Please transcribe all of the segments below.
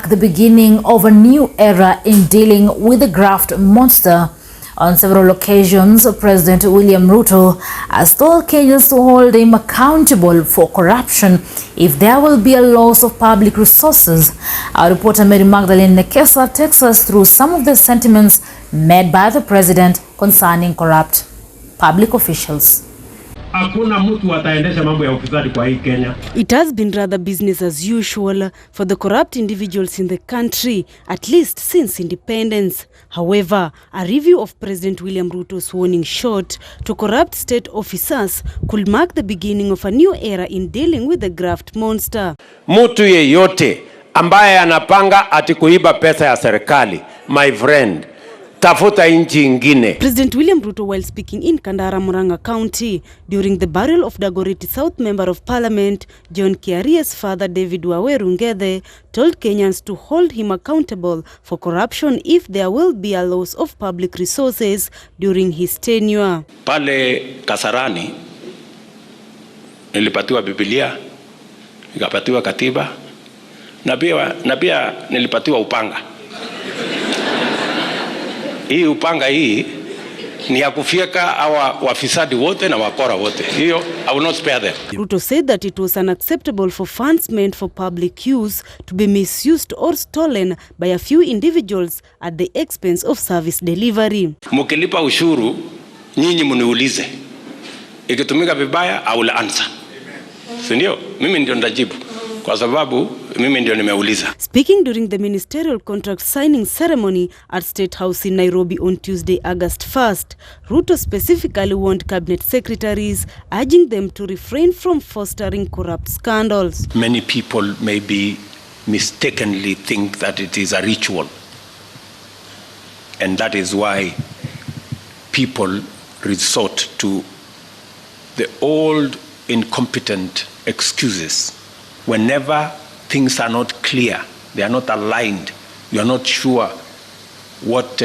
mark the beginning of a new era in dealing with the graft monster. On several occasions, President William Ruto has told Kenyans to hold him accountable for corruption if there will be a loss of public resources. Our reporter Mary Magdalene Nekesa takes us through some of the sentiments made by the president concerning corrupt public officials. It has been rather business as usual for the corrupt individuals in the country, at least since independence. However, a review of President William Ruto's warning shot to corrupt state officers could mark the beginning of a new era in dealing with the graft monster. Mtu yeyote ambaye anapanga ati kuiba pesa ya serikali, my friend, tafuta nchi ingine. President William Ruto, while speaking in Kandara, Murang'a County during the burial of Dagoretti South Member of Parliament John Kiaria's father David Waweru Ng'ethe, told Kenyans to hold him accountable for corruption if there will be a loss of public resources during his tenure. Pale Kasarani nilipatiwa Biblia, nikapatiwa katiba, na pia nilipatiwa upanga. Hii upanga hii ni ya kufyeka hawa wafisadi wote na wakora wote. Hiyo I will not spare them. Ruto said that it was unacceptable for funds meant for public use to be misused or stolen by a few individuals at the expense of service delivery. Mkilipa ushuru, nyinyi mniulize. Ikitumika vibaya, I will answer. Si ndio? Mimi ndio ndajibu. Kwa sababu mimi ndio nimeuliza. Speaking during the ministerial contract signing ceremony at State House in Nairobi on Tuesday, August 1st, Ruto specifically warned cabinet secretaries, urging them to refrain from fostering corrupt scandals. Many people maybe mistakenly think that it is a ritual. And that is why people resort to the old incompetent excuses. Whenever things are not clear, they are not aligned, you are not sure what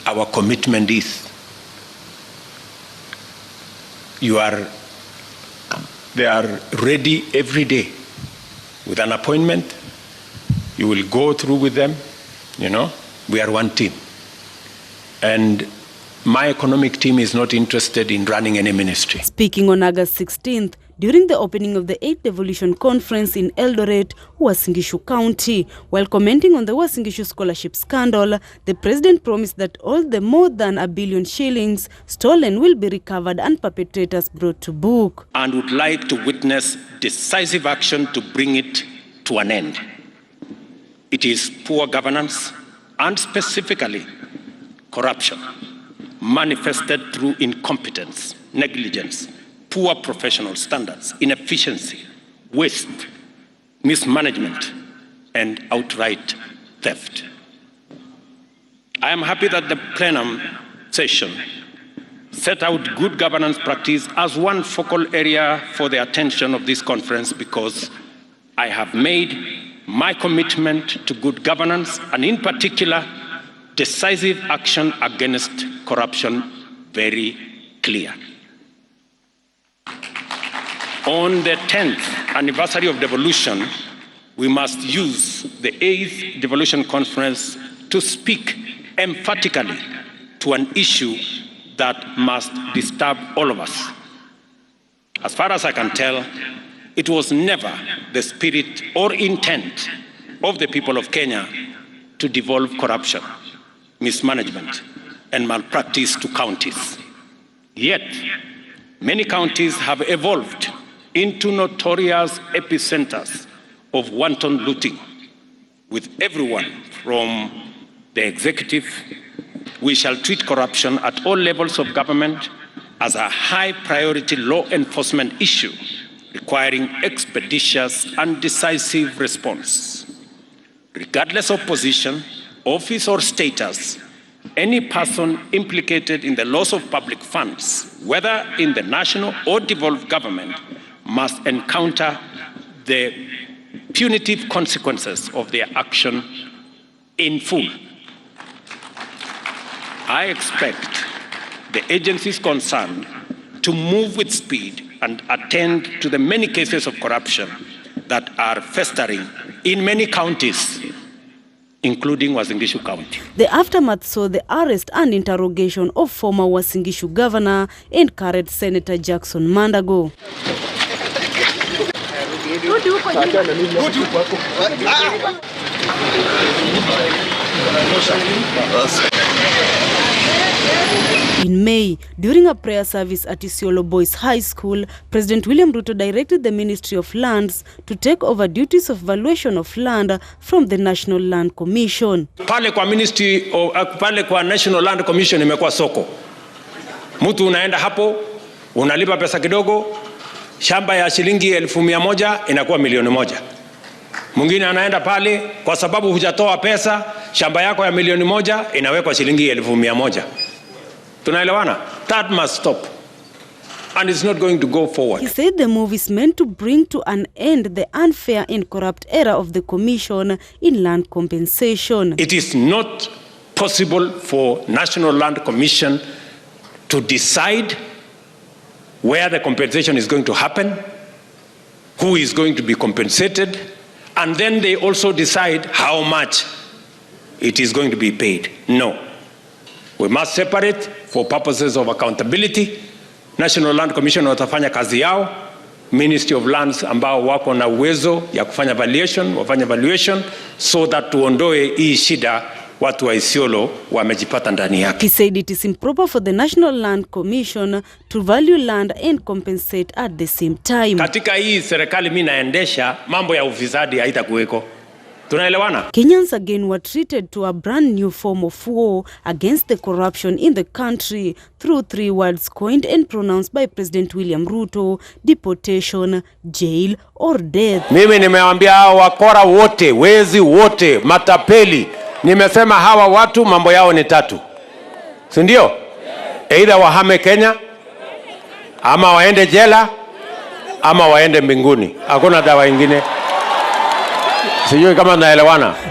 our commitment is, they are ready every day with an appointment. You will go through with them. You know, we are one team. And my economic team is not interested in running any ministry. Speaking on August 16th, during the opening of the 8th Devolution Conference in Eldoret, Uasin Gishu County, while commenting on the Uasin Gishu scholarship scandal, the president promised that all the more than $1 billion shillings stolen will be recovered and perpetrators brought to book. And would like to witness decisive action to bring it to an end. It is poor governance and specifically corruption, manifested through incompetence, negligence, poor professional standards, inefficiency, waste, mismanagement, and outright theft. I am happy that the plenum session set out good governance practice as one focal area for the attention of this conference, because I have made my commitment to good governance and in particular decisive action against corruption very clear. On the 10th anniversary of devolution, we must use the 8th Devolution Conference to speak emphatically to an issue that must disturb all of us. As far as I can tell, it was never the spirit or intent of the people of Kenya to devolve corruption, mismanagement, and malpractice to counties. Yet, many counties have evolved into notorious epicenters of wanton looting, with everyone from the executive. We shall treat corruption at all levels of government as a high priority law enforcement issue requiring expeditious and decisive response. Regardless of position, office or status, any person implicated in the loss of public funds, whether in the national or devolved government, must encounter the punitive consequences of their action in full. I expect the agencies concerned to move with speed and attend to the many cases of corruption that are festering in many counties, including Uasin Gishu County. The aftermath saw the arrest and interrogation of former Uasin Gishu governor and current Senator Jackson Mandago. In May, during a prayer service at Isiolo Boys High School, President William Ruto directed the Ministry of Lands to take over duties of valuation of land from the National Land Commission. Pale kwa Ministry of, pale kwa National Land Commission imekuwa soko. Mtu unaenda hapo, unalipa pesa kidogo, shamba ya shilingi 1,100 inakuwa 1,000,000. Mwingine anaenda pale kwa sababu hujatoa pesa, shamba yako ya 1,000,000 inawekwa shilingi 1,100. Tunaelewana? That must stop. And it's not going to go forward. He said the move is meant to bring to an end the unfair and corrupt era of the Commission in land compensation. It is not possible for National Land Commission to decide where the compensation is going to happen, who is going to be compensated, and then they also decide how much it is going to be paid. No. We must separate for purposes of accountability. National Land Commission watafanya kazi yao. Ministry of Lands ambao wako na uwezo ya kufanya valuation, wafanya valuation so that tuondoe hii shida watu wa Isiolo wamejipata ndani yake. He said it is improper for the National Land Commission to value land and compensate at the same time. Katika hii serikali mimi naendesha, mambo ya ufisadi haitakuweko. Tunaelewana? Kenyans again were treated to a brand new form of war against the corruption in the country through 3 words coined and pronounced by President William Ruto: deportation, jail or death. Mimi nimewaambia hao wakora wote, wezi wote, matapeli, nimesema hawa watu mambo yao ni 3. Si ndio? Either wahame Kenya, ama waende jela, ama waende mbinguni. Hakuna dawa ingine.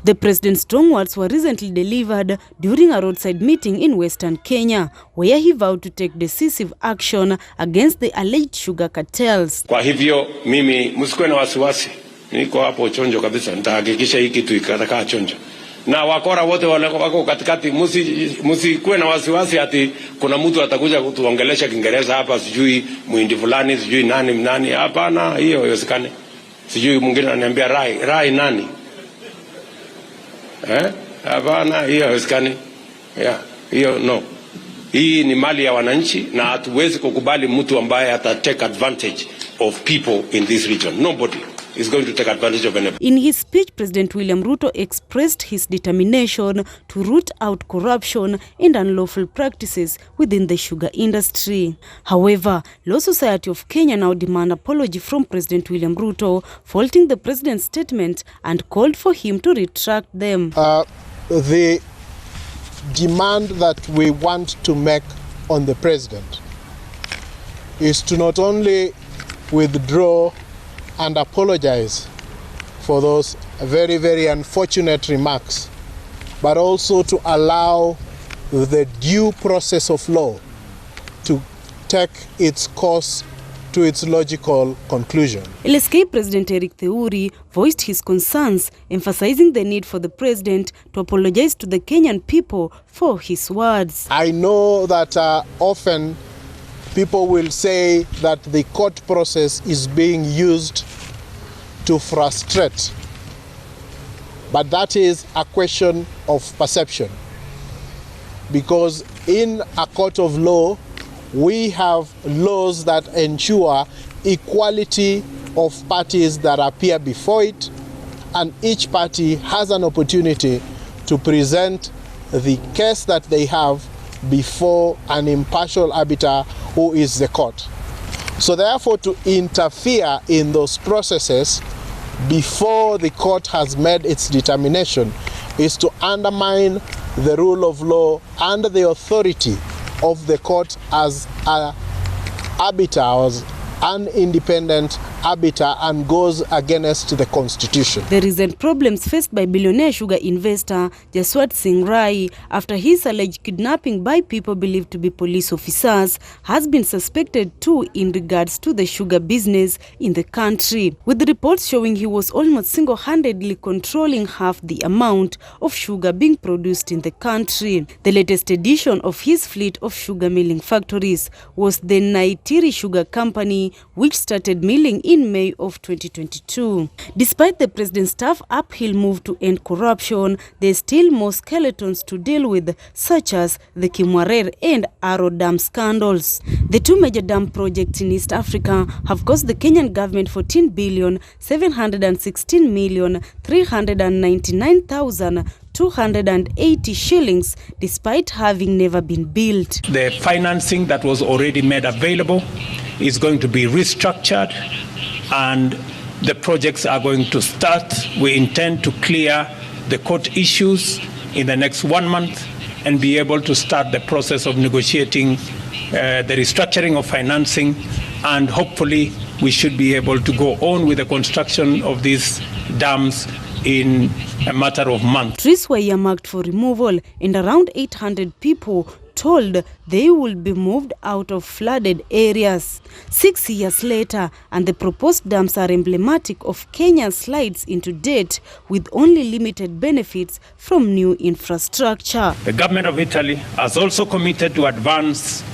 The president's strong words were recently delivered during a roadside meeting in Western Kenya, where he vowed to take decisive action against the alleged sugar cartels. Kwa hivyo mimi msikuwe na wasiwasi, niko hapo chonjo kabisa, nitahakikisha hii kitu ikakaa chonjo. Na wakora wote wako katikati, msikuwe na wasiwasi ati kuna mtu atakuja kutuongelesha Kiingereza hapa, sijui muhindi fulani, sijui nani. Hapana, hiyo haiwezekani. Sijui mwingine ananiambia rai nani? Hapana, hiyo haiwezekani. Hiyo no. Hii ni mali ya wananchi na hatuwezi kukubali mtu ambaye take advantage of people in this region. Nobody is going to take advantage of anybody. In his speech, President William Ruto expressed his determination to root out corruption and unlawful practices within the sugar industry. However, Law Society of Kenya now demand apology from President William Ruto, faulting the president's statement and called for him to retract them. The demand that we want to make on the president is to not only withdraw and apologize for those very, very unfortunate remarks, but also to allow the due process of law to take its course to its logical conclusion. LSK President Eric Theuri voiced his concerns, emphasizing the need for the president to apologize to the Kenyan people for his words. I know that often people will say that the court process is being used to frustrate, but that is a question of perception, because in a court of law we have laws that ensure equality of parties that appear before it, and each party has an opportunity to present the case that they have before an impartial arbiter who is the court. So therefore, to interfere in those processes before the court has made its determination is to undermine the rule of law and the authority of the court as an arbiter, as an independent arbiter and goes against the constitution. The recent problems faced by billionaire sugar investor Jaswant Singh Rai after his alleged kidnapping by people believed to be police officers has been suspected too in regards to the sugar business in the country, with reports showing he was almost single-handedly controlling half the amount of sugar being produced in the country. The latest edition of his fleet of sugar milling factories was the Naitiri Sugar Company, which started milling in May of 2022. Despite the president's tough uphill move to end corruption, there's still more skeletons to deal with, such as the Kimwarer and Arrow Dam scandals. The two major dam projects in East Africa have cost the Kenyan government 14,716,399,280 shillings, despite having never been built. The financing that was already made available is going to be restructured, and the projects are going to start. We intend to clear the court issues in the next 1 month and be able to start the process of negotiating the restructuring of financing, and hopefully we should be able to go on with the construction of these dams in a matter of months. Trees were earmarked for removal, and around 800 people told they will be moved out of flooded areas. 6 years later, and the proposed dams are emblematic of Kenya's slides into debt with only limited benefits from new infrastructure. The government of Italy has also committed to advance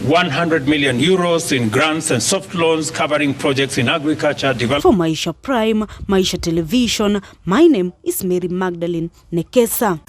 100 million euros in grants and soft loans covering projects in agriculture development. For Maisha Prime, Maisha Television, my name is Mary Magdalene Nekesa.